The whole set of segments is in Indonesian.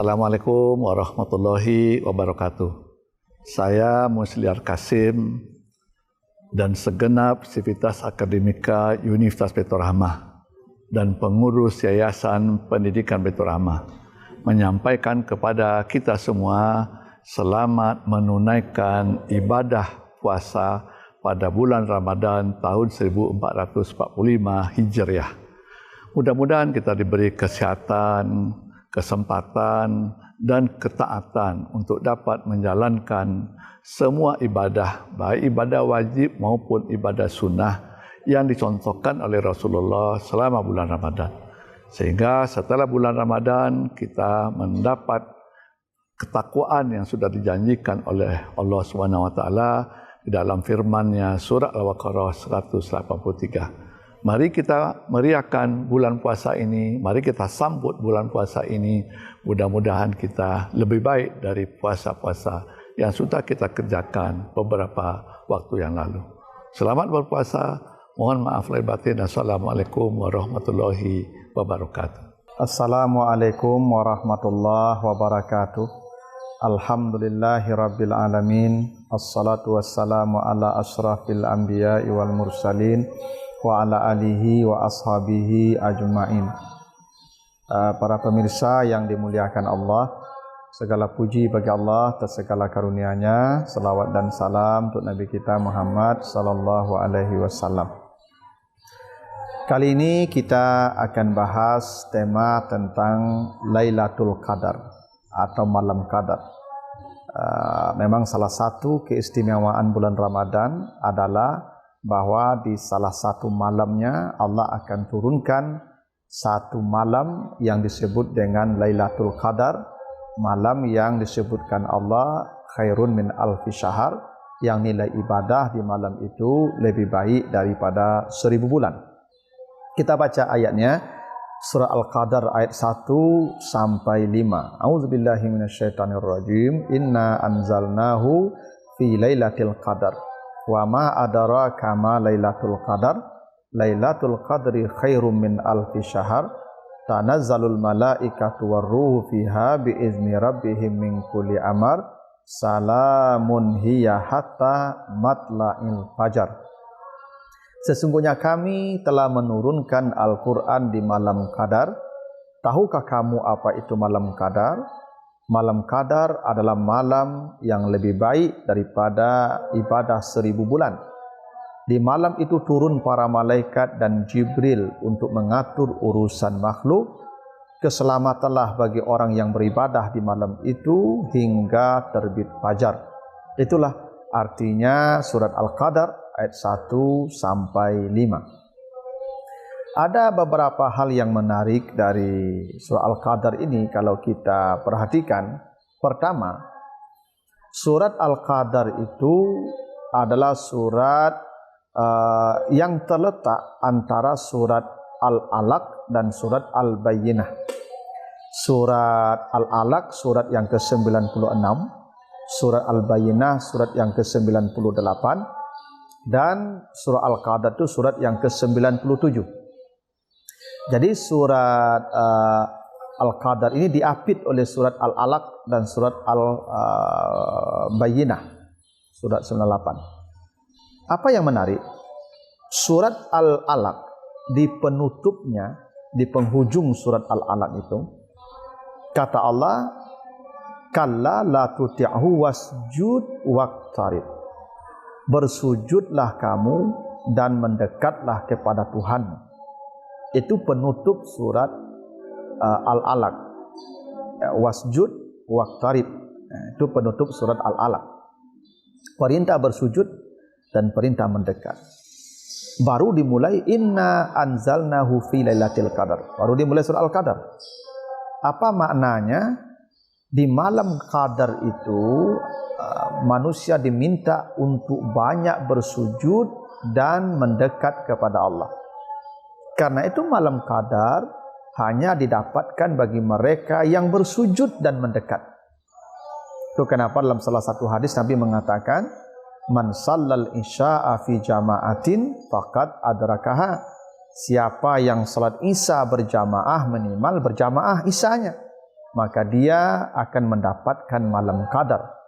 Assalamualaikum warahmatullahi wabarakatuh. Saya Musliar Kasim dan segenap sivitas akademika Universitas Baitur Rahmah dan pengurus Yayasan Pendidikan Baitur Rahmah menyampaikan kepada kita semua selamat menunaikan ibadah puasa pada bulan Ramadan tahun 1445 Hijriah. Mudah-mudahan kita diberi kesehatan, kesempatan dan ketaatan untuk dapat menjalankan semua ibadah, baik ibadah wajib maupun ibadah sunnah yang dicontohkan oleh Rasulullah selama bulan Ramadan. Sehingga setelah bulan Ramadan kita mendapat ketakwaan yang sudah dijanjikan oleh Allah SWT di dalam firman-Nya surah Al-Baqarah 183. Mari kita meriahkan bulan puasa ini, mari kita sambut bulan puasa ini. Mudah-mudahan kita lebih baik dari puasa-puasa yang sudah kita kerjakan beberapa waktu yang lalu. Selamat berpuasa, mohon maaf lahir batin. Assalamualaikum warahmatullahi wabarakatuh. Assalamualaikum warahmatullahi wabarakatuh. Alhamdulillahi rabbil alamin. Assalatu wassalamu ala asrafil anbiya'i wal mursalin wa ala alihi wa ashabihi ajma'in. Para pemirsa yang dimuliakan Allah, segala puji bagi Allah atas segala karunia-Nya. Salawat dan salam untuk Nabi kita Muhammad sallallahu alaihi wasallam. Kali ini kita akan bahas tema tentang Lailatul Qadar atau malam Qadar. Memang salah satu keistimewaan bulan Ramadan adalah bahwa di salah satu malamnya Allah akan turunkan satu malam yang disebut dengan Lailatul Qadar, malam yang disebutkan Allah khairun min alfi syahr, yang nilai ibadah di malam itu lebih baik daripada 1000 bulan. Kita baca ayatnya, surah Al-Qadar ayat 1 sampai 5. A'udzubillahi minasyaitonirrajim. Inna anzalnahu fi lailatul qadar. Wa ma adraka ma lailatul qadar. Lailatul qadri khairum min alfi syahr. Tanazzalul malaikatu warruhu fiha biizni rabbihim min kulli amr. Salamun hiya hatta matla'il fajar. Sesungguhnya kami telah menurunkan Al-Quran di malam Qadar. Tahukah kamu apa itu malam Qadar? Malam Qadar adalah malam yang lebih baik daripada ibadah 1000 bulan. Di malam itu turun para malaikat dan Jibril untuk mengatur urusan makhluk. Keselamatanlah bagi orang yang beribadah di malam itu hingga terbit fajar. Itulah artinya surat Al-Qadar ayat 1 sampai 5. Ada beberapa hal yang menarik dari surah Al-Qadar ini kalau kita perhatikan. Pertama, surat Al-Qadar itu adalah surat yang terletak antara surat Al-Alaq dan surat Al-Bayyinah. Surat Al-Alaq surat yang ke-96, surat Al-Bayyinah surat yang ke-98, dan surah Al-Qadar itu surat yang ke-97. Jadi surat Al-Qadar ini diapit oleh surat Al-Alaq dan surat Al-Bayyinah, surat 98. Apa yang menarik? Surat Al-Alaq di penutupnya, di penghujung surat Al-Alaq itu, kata Allah, kalla la tuti'hu wasjud waqtarib. Bersujudlah kamu dan mendekatlah kepada Tuhan. Itu penutup surat Al-Alaq. Wasjud waqtarib. Itu penutup surat Al-Alaq. Perintah bersujud dan perintah mendekat. Baru dimulai inna anzalnahu fi lailatul qadar. Baru dimulai surah Al-Qadar. Apa maknanya? Di malam Qadar itu manusia diminta untuk banyak bersujud dan mendekat kepada Allah. Karena itu malam Qadar hanya didapatkan bagi mereka yang bersujud dan mendekat. Itu kenapa dalam salah satu hadis Nabi mengatakan, man sallal isya'a fi jama'atin faqad adrakaha. Siapa yang salat isya berjamaah minimal berjamaah isyanya. maka dia akan mendapatkan malam qadar.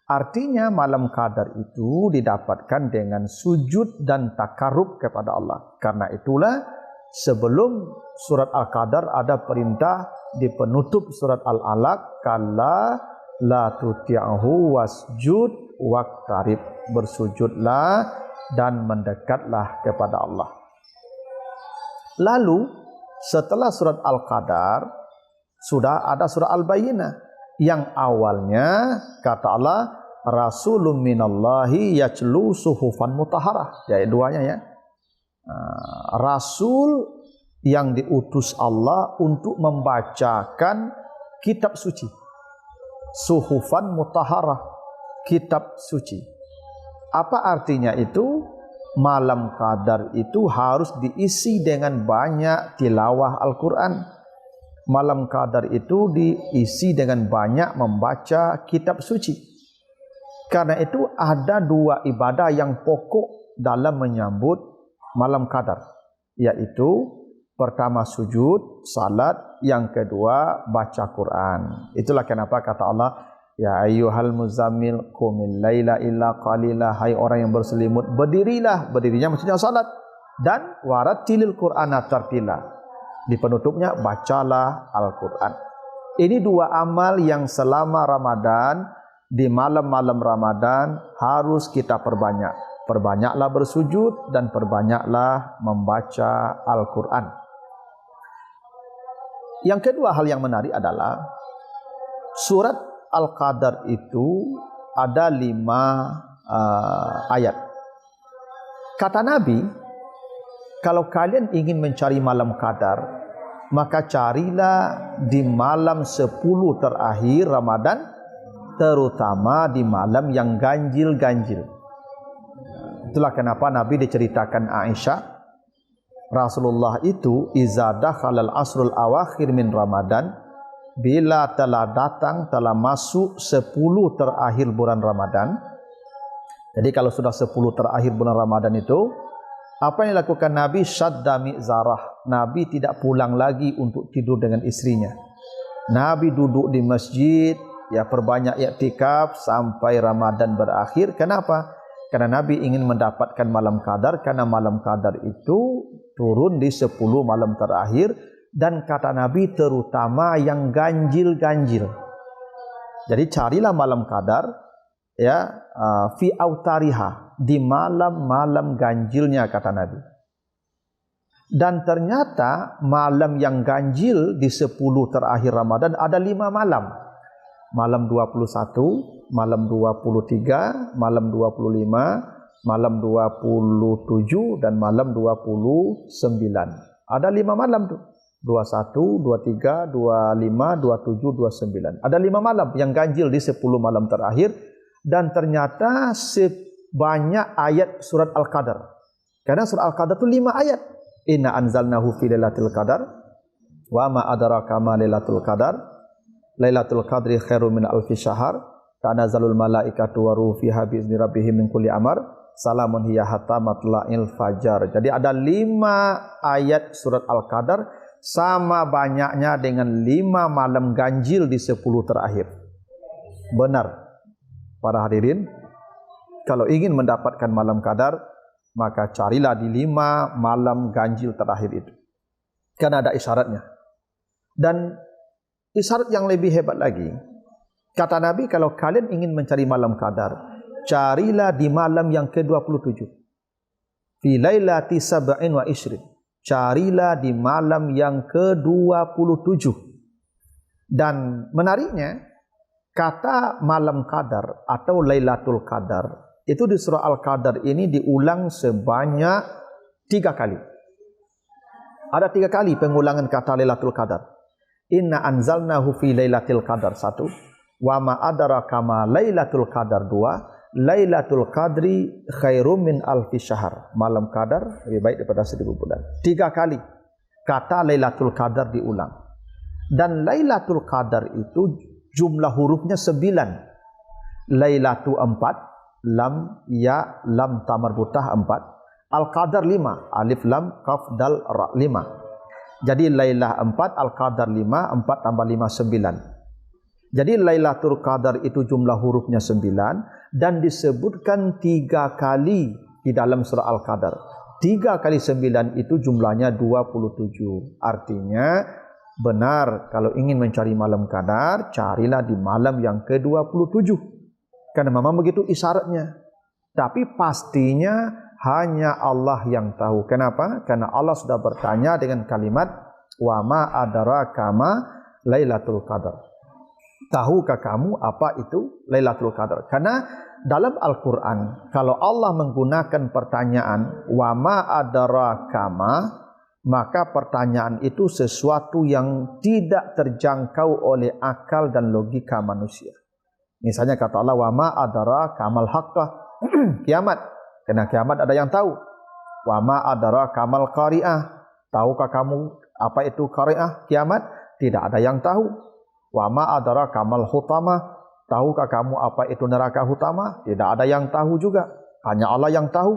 Artinya malam qadar itu didapatkan dengan sujud dan takarrub kepada Allah. Karena itulah sebelum surat Al-Qadar ada perintah di penutup surat Al-Alaq, kalla la tuti'hu wasjud waqtarib, bersujudlah dan mendekatlah kepada Allah. Lalu setelah surat Al-Qadar sudah ada surat Al-Bayyinah yang awalnya kata Allah Rasulun minallahi yatlu suhufan mutahharah. Ayat 2-nya ya. Rasul yang diutus Allah untuk membacakan kitab suci. Suhufan mutahharah, kitab suci. Apa artinya itu? Malam qadar itu harus diisi dengan banyak tilawah Al-Quran. Malam qadar itu diisi dengan banyak membaca kitab suci. Karena itu ada 2 ibadah yang pokok dalam menyambut malam qadar, yaitu pertama sujud, salat, yang kedua baca Quran. Itulah kenapa kata Allah, ya ayyuhal muzammil qumil laila illa qalila, hai orang yang berselimut, berdirilah. Berdirinya maksudnya salat. Dan warattilil Qur'ana tartila. Di penutupnya bacalah Al-Quran. Ini 2 amal yang selama Ramadan, di malam-malam Ramadan harus kita perbanyak. Perbanyaklah bersujud dan perbanyaklah membaca Al-Quran. Yang kedua hal yang menarik adalah surat Al-Qadar itu ada 5 ayat. Kata Nabi, kalau kalian ingin mencari malam qadar, maka carilah di malam 10 terakhir Ramadan, terutama di malam yang ganjil-ganjil. Itulah kenapa Nabi diceritakan Aisyah, Rasulullah itu iza dakhalal asrul awakhir min Ramadan, bila telah datang, telah masuk 10 terakhir bulan Ramadan. Jadi kalau sudah 10 terakhir bulan Ramadan itu, apa yang dilakukan Nabi? Syadda mi'zarah. Nabi tidak pulang lagi untuk tidur dengan istrinya. Nabi duduk di masjid, ya perbanyak i'tikaf sampai Ramadan berakhir. Kenapa? Karena Nabi ingin mendapatkan malam qadar, karena malam qadar itu turun di 10 malam terakhir, dan kata Nabi terutama yang ganjil-ganjil. Jadi carilah malam qadar ya fi autariha, di malam-malam ganjilnya kata Nabi. Dan ternyata malam yang ganjil di 10 terakhir Ramadan ada 5 malam. Malam 21, malam 23, malam 25, malam 27 dan malam 29. Ada 5 malam tuh. 21, 23, 25, 27, 29. Ada 5 malam yang ganjil di 10 malam terakhir, dan ternyata sebanyak ayat surat Al-Qadar. Karena surat Al-Qadar itu 5 ayat. Inna anzalnahu fi lailatul qadar wa ma adraka ma lailatul qadar. Lailatul qadri khairum min alfi syahr. Tanazzalul malaikatu wa ruhu fiha bi izni rabbihim min kulli amr. Salamun hiya hatta matla'il fajar. Jadi ada 5 ayat surat Al-Qadar sama banyaknya dengan 5 malam ganjil di 10 terakhir. Benar para hadirin, kalau ingin mendapatkan malam qadar, maka carilah di 5 malam ganjil terakhir itu. Karena ada isyaratnya. Dan isyarat yang lebih hebat lagi, kata Nabi, kalau kalian ingin mencari malam qadar, carilah di malam yang ke-27. Fi lailati sab'in wa ishrin. Carilah di malam yang ke-27. Dan menariknya, kata malam qadar atau Lailatul Qadar itu di surah Al-Qadar ini diulang sebanyak 3 kali. Ada 3 kali pengulangan kata Lailatul Qadar. Inna anzalnahu fi Lailatul Qadar 1, wa ma adraka ma Lailatul Qadar 2, Lailatul Qadri khairum min alfi syahr. Malam qadar lebih baik daripada 1000 bulan. 3 kali kata Lailatul Qadar diulang. Dan Lailatul Qadar itu jumlah hurufnya 9. Lailatu 4, lam ya lam tamarbutah 4, Al-Qadar 5, alif lam kaf dal ra 5. Jadi Lailah 4, Al-Qadar 5, 4 tambah 5 9. Jadi Lailatul Qadar itu jumlah hurufnya 9 dan disebutkan 3 kali di dalam surah Al-Qadar. 3 kali 9 itu jumlahnya 27. Artinya benar, kalau ingin mencari malam Qadar, carilah di malam yang ke-27. Karena memang begitu isyaratnya. Tapi pastinya hanya Allah yang tahu. Kenapa? Karena Allah sudah bertanya dengan kalimat wa ma adraka ma Lailatul Qadar. Tahukah kamu apa itu Lailatul Qadar? Karena dalam Al-Quran, kalau Allah menggunakan pertanyaan wa ma adraka ma, maka pertanyaan itu sesuatu yang tidak terjangkau oleh akal dan logika manusia. Misalnya kata Allah wa ma adraka mal haqqah, kiamat. Karena kiamat ada yang tahu. Wa ma adraka mal qari'ah, tahukah kamu apa itu qari'ah, kiamat? Tidak ada yang tahu. Wa ma adraka mal hutamah, tahukah kamu apa itu neraka hutama? Tidak ada yang tahu juga. Hanya Allah yang tahu.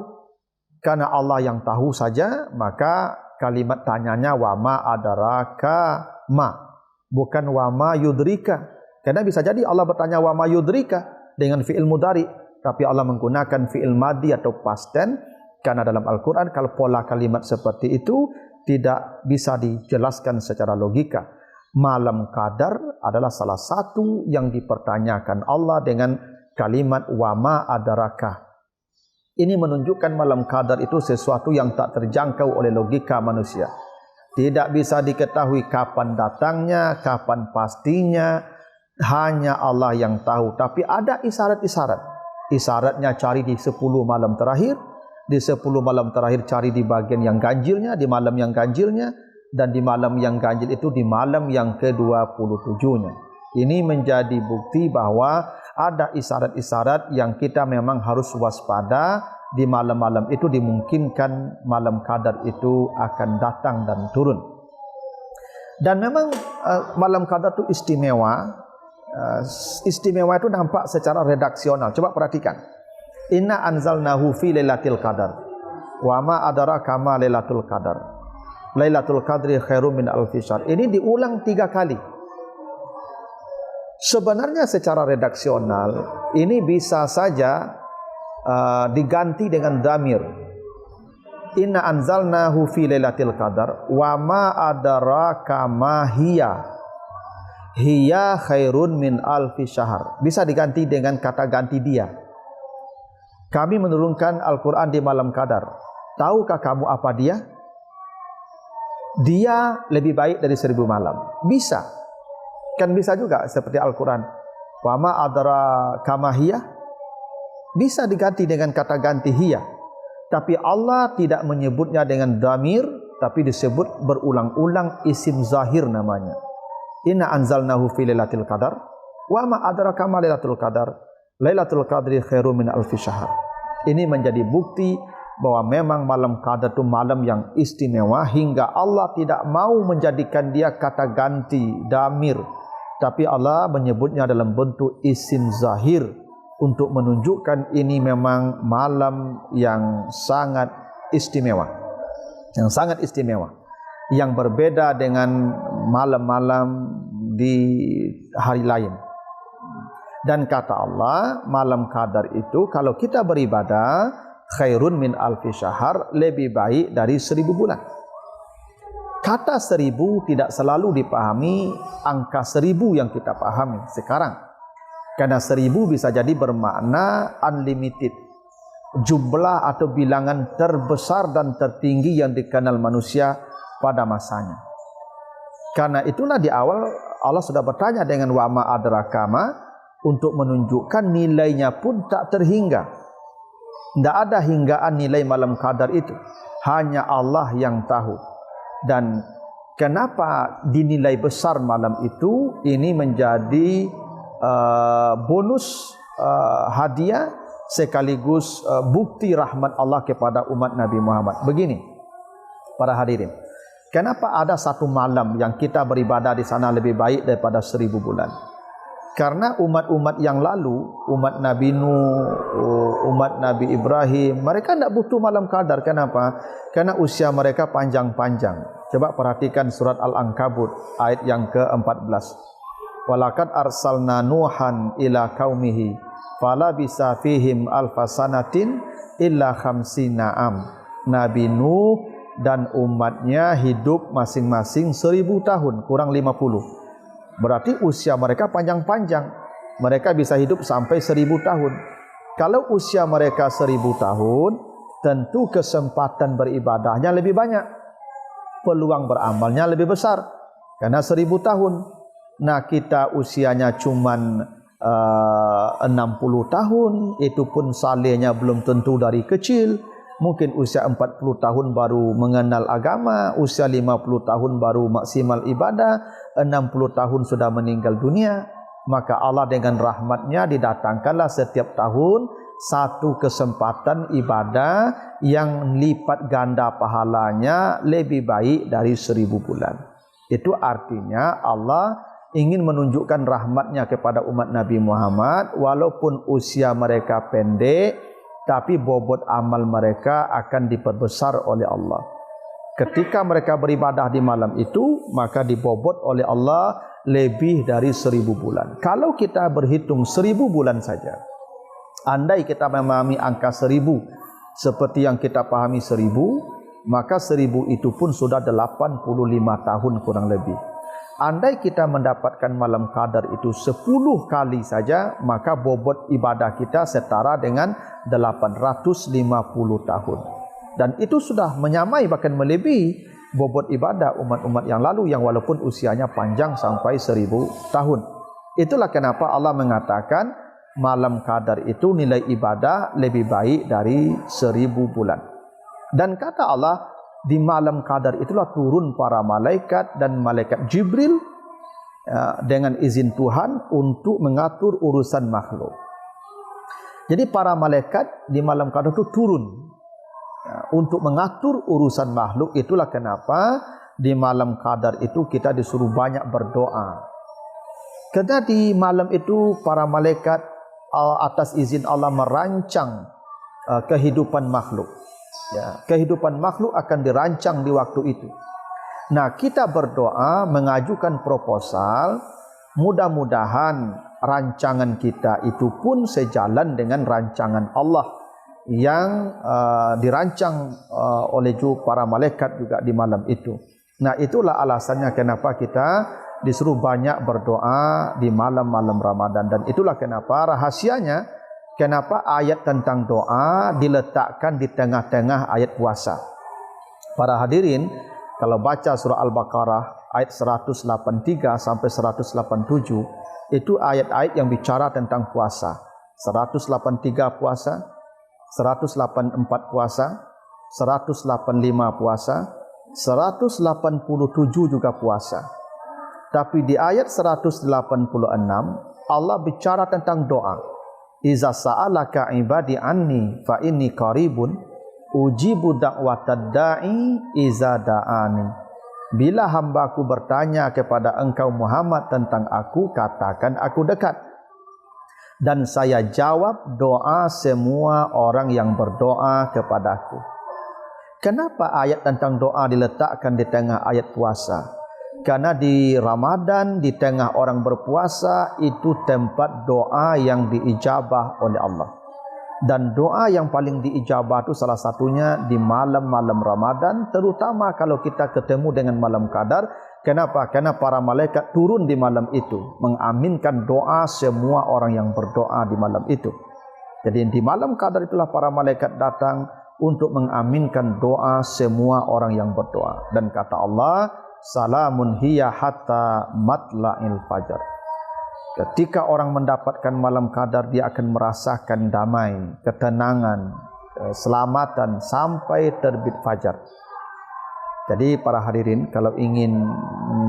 Karena Allah yang tahu saja, maka kalimat tanyanya wa ma adraka ma, bukan wa ma yudrika. Karena bisa jadi Allah bertanya wa ma yudrika dengan fi'il mudhari, tapi Allah menggunakan fi'il madhi atau past tense. Karena dalam Al-Quran kalau pola kalimat seperti itu tidak bisa dijelaskan secara logika. Malam Qadar adalah salah satu yang dipertanyakan Allah dengan kalimat wa ma adraka. Ini menunjukkan malam Qadar itu sesuatu yang tak terjangkau oleh logika manusia. Tidak bisa diketahui kapan datangnya, kapan pastinya, hanya Allah yang tahu. Tapi ada isyarat-isyarat. Isyaratnya cari di 10 malam terakhir, di 10 malam terakhir cari di bagian yang ganjilnya, di malam yang ganjilnya, dan di malam yang ganjil itu di malam yang ke-27-nya. Ini menjadi bukti bahwa ada isyarat-isyarat yang kita memang harus waspada. Di malam-malam itu dimungkinkan malam Qadar itu akan datang dan turun. Dan memang malam Qadar itu istimewa. Istimewa itu nampak secara redaksional. Coba perhatikan. Inna anzalnahu fi lailatul qadar. Wa ma adraka ma lailatul qadar. Lailatul qadri khairum min alfi syahr. Ini diulang 3 kali. Sebenarnya secara redaksional ini bisa saja diganti dengan damir. Inna anzalnahu fi lailatul qadar wa ma adraka ma hiya. Hiya khairun min alfi syahr. Bisa diganti dengan kata ganti dia. Kami menurunkan Al-Quran di malam Qadar. Tahukah kamu apa dia? Dia lebih baik dari 1000 malam. Bisa. Kan bisa juga seperti Al-Quran. Wa ma adraka ma hiya. Bisa diganti dengan kata ganti hiya. Tapi Allah tidak menyebutnya dengan damir, tapi disebut berulang-ulang isim zahir namanya. Inna anzalnahu fi lailatul qadar wa ma adraka ma lailatul qadar. Lailatul qadri khairum min alfi syahr. Ini menjadi bukti bahwa memang malam Qadar itu malam yang istimewa hingga Allah tidak mau menjadikan dia kata ganti damir, tapi Allah menyebutnya dalam bentuk isim zahir untuk menunjukkan ini memang malam yang sangat istimewa. Yang sangat istimewa. Yang berbeda dengan malam-malam di hari lain. Dan kata Allah, malam Qadar itu kalau kita beribadah, khairun min alfi syahr, lebih baik dari 1000 bulan. Kata 1000 tidak selalu dipahami angka 1000 yang kita pahami sekarang. Karena 1000 bisa jadi bermakna unlimited. Jumlah atau bilangan terbesar dan tertinggi yang dikenal manusia pada masanya. Karena itulah di awal Allah sudah bertanya dengan wa ma adraka ma untuk menunjukkan nilainya pun tak terhingga. Tidak ada hinggaan nilai malam Qadar itu. Hanya Allah yang tahu. Dan kenapa dinilai besar malam itu? Ini menjadi bonus hadiah sekaligus bukti rahmat Allah kepada umat Nabi Muhammad. Begini, para hadirin. Kenapa ada satu malam yang kita beribadah di sana lebih baik daripada 1000 bulan? Karena umat-umat yang lalu, umat Nabi Nuh, umat Nabi Ibrahim, mereka tidak butuh malam qadar. Kenapa? Karena usia mereka panjang-panjang. Coba perhatikan surat Al-Ankabut ayat yang ke-14. Walaqad arsalna Nuhan ila qaumihi falabisa fihim alfasanatin illa khamsina am. Nabi Nuh dan umatnya hidup masing-masing 1000 tahun, kurang 50. Berarti usia mereka panjang-panjang. Mereka bisa hidup sampai 1000 tahun. Kalau usia mereka 1000 tahun, tentu kesempatan beribadahnya lebih banyak. Peluang beramalnya lebih besar. Karena 1000 tahun. Nah, kita usianya cuman 60 tahun. Itu pun salehnya belum tentu dari kecil. Mungkin usia 40 tahun baru mengenal agama, usia 50 tahun baru maksimal ibadah, 60 tahun sudah meninggal dunia. Maka Allah dengan rahmatnya didatangkanlah setiap tahun satu kesempatan ibadah yang lipat ganda pahalanya lebih baik dari 1000 bulan. Itu artinya Allah ingin menunjukkan rahmatnya kepada umat Nabi Muhammad, walaupun usia mereka pendek, tapi bobot amal mereka akan diperbesar oleh Allah. Ketika mereka beribadah di malam itu, maka dibobot oleh Allah lebih dari 1000 bulan. Kalau kita berhitung 1000 bulan saja, andai kita memahami angka 1000 seperti yang kita pahami 1000, maka 1000 itu pun sudah 85 tahun kurang lebih. Andai kita mendapatkan malam qadar itu 10 kali saja, maka bobot ibadah kita setara dengan 850 tahun. Dan itu sudah menyamai bahkan melebihi bobot ibadah umat-umat yang lalu yang walaupun usianya panjang sampai 1000 tahun. Itulah kenapa Allah mengatakan malam qadar itu nilai ibadah lebih baik dari 1000 bulan. Dan kata Allah, di malam qadar itulah turun para malaikat dan malaikat Jibril dengan izin Tuhan untuk mengatur urusan makhluk. Jadi para malaikat di malam qadar itu turun untuk mengatur urusan makhluk. Itulah kenapa di malam qadar itu kita disuruh banyak berdoa. Karena di malam itu para malaikat atas izin Allah merancang kehidupan makhluk. Ya, kehidupan makhluk akan dirancang di waktu itu. Nah, kita berdoa mengajukan proposal, mudah-mudahan rancangan kita itu pun sejalan dengan rancangan Allah yang dirancang oleh para malaikat juga di malam itu. Nah, itulah alasannya kenapa kita disuruh banyak berdoa di malam-malam Ramadan. Dan itulah kenapa rahasianya, kenapa ayat tentang doa diletakkan di tengah-tengah ayat puasa. Para hadirin, kalau baca surah Al-Baqarah ayat 183 sampai 187, itu ayat-ayat yang bicara tentang puasa. 183 puasa, 184 puasa, 185 puasa, 187 juga puasa. Tapi di ayat 186 Allah bicara tentang doa. Iza sa'alaka ibadi anni fa inni qaribun ujibu da'watad da'i iza da'ani. Bila hambaku bertanya kepada engkau Muhammad tentang aku, katakan aku dekat. Dan saya jawab doa semua orang yang berdoa kepadaku. Kenapa ayat tentang doa diletakkan di tengah ayat puasa? Karena di Ramadan, di tengah orang berpuasa, itu tempat doa yang diijabah oleh Allah. Dan doa yang paling diijabah itu salah satunya di malam-malam Ramadan, terutama kalau kita ketemu dengan malam qadar. Kenapa? Karena para malaikat turun di malam itu, mengaminkan doa semua orang yang berdoa di malam itu. Jadi di malam qadar itulah para malaikat datang untuk mengaminkan doa semua orang yang berdoa. Dan kata Allah, salamun hiya hatta matla'il fajar. Ketika orang mendapatkan malam qadar, dia akan merasakan damai, ketenangan, keselamatan sampai terbit fajar. Jadi para hadirin, kalau ingin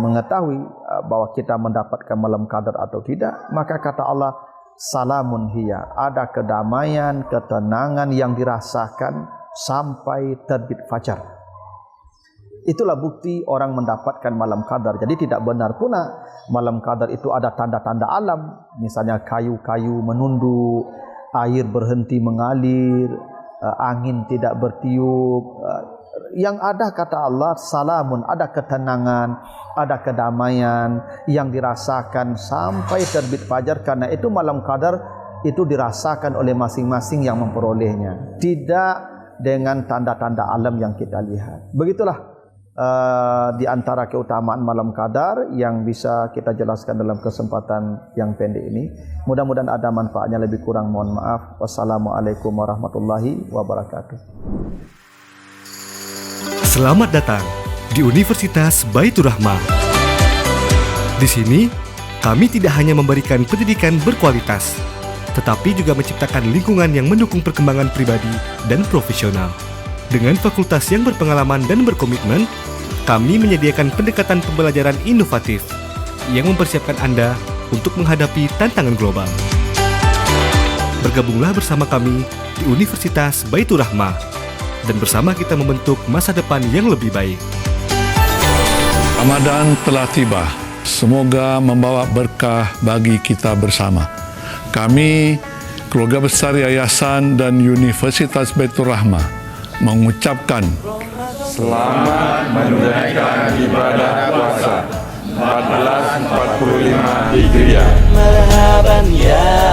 mengetahui bahwa kita mendapatkan malam qadar atau tidak, maka kata Allah, salamun hiya, ada kedamaian, ketenangan yang dirasakan sampai terbit fajar. Itulah bukti orang mendapatkan malam qadar. Jadi tidak benar pula malam qadar itu ada tanda-tanda alam. Misalnya kayu-kayu menunduk, air berhenti mengalir, angin tidak bertiup. Yang ada kata Allah salamun, ada ketenangan, ada kedamaian yang dirasakan sampai terbit fajar. Karena itu malam qadar itu dirasakan oleh masing-masing yang memperolehnya, tidak dengan tanda-tanda alam yang kita lihat. Begitulah di antara keutamaan malam qadar yang bisa kita jelaskan dalam kesempatan yang pendek ini. Mudah-mudahan ada manfaatnya, lebih kurang mohon maaf. Wassalamualaikum warahmatullahi wabarakatuh. Selamat datang di Universitas Baitur Rahmah. Di sini, kami tidak hanya memberikan pendidikan berkualitas, tetapi juga menciptakan lingkungan yang mendukung perkembangan pribadi dan profesional. Dengan fakultas yang berpengalaman dan berkomitmen, kami menyediakan pendekatan pembelajaran inovatif yang mempersiapkan Anda untuk menghadapi tantangan global. Bergabunglah bersama kami di Universitas Baitur Rahmah, dan bersama kita membentuk masa depan yang lebih baik. Ramadan telah tiba. Semoga membawa berkah bagi kita bersama. Kami, keluarga besar Yayasan dan Universitas Baitur Rahmah, mengucapkan selamat menunaikan ibadah puasa 1445 Hijriah. Marhaban ya